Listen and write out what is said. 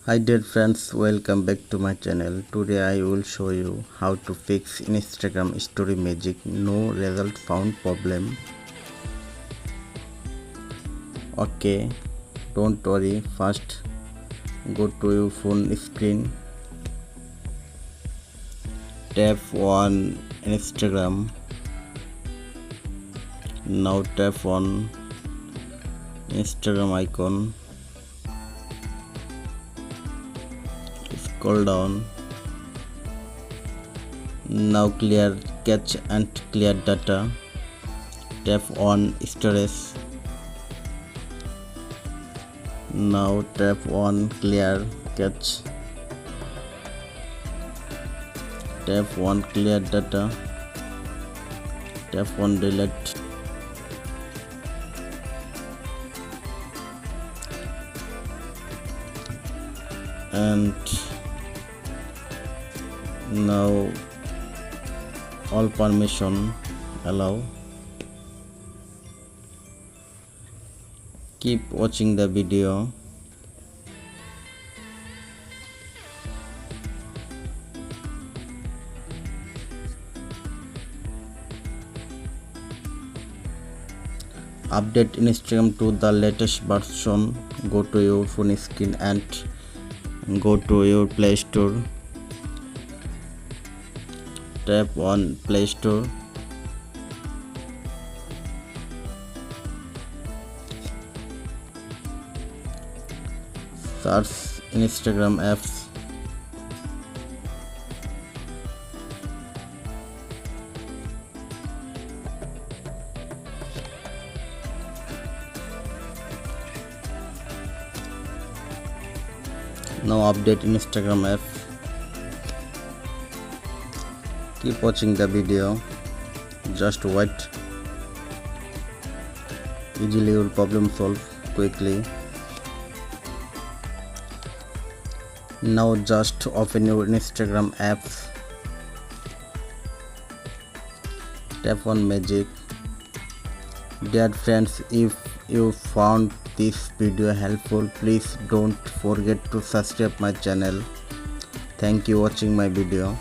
Hi dear friends, welcome back to my channel. Today I will show you how to fix Instagram story magic no result found problem. Okay, don't worry. First go to your phone screen, tap on Instagram. Now tap on Instagram icon, scroll down. Now clear cache and clear data. Tap on storage. Now tap on clear cache. Tap on clear data. Tap on delete. And now all permission allow. Keep watching the video. Update Instagram to the latest version. Go to your phone screen and go to your Play Store. Tap on Play Store. Search Instagram apps. Now update Instagram app. Keep watching the video. Just wait. Easily your problem solve quickly. Now just open your Instagram apps. Tap on magic. Dear friends, if you found this video helpful, please don't forget to subscribe my channel. Thank you for watching my video.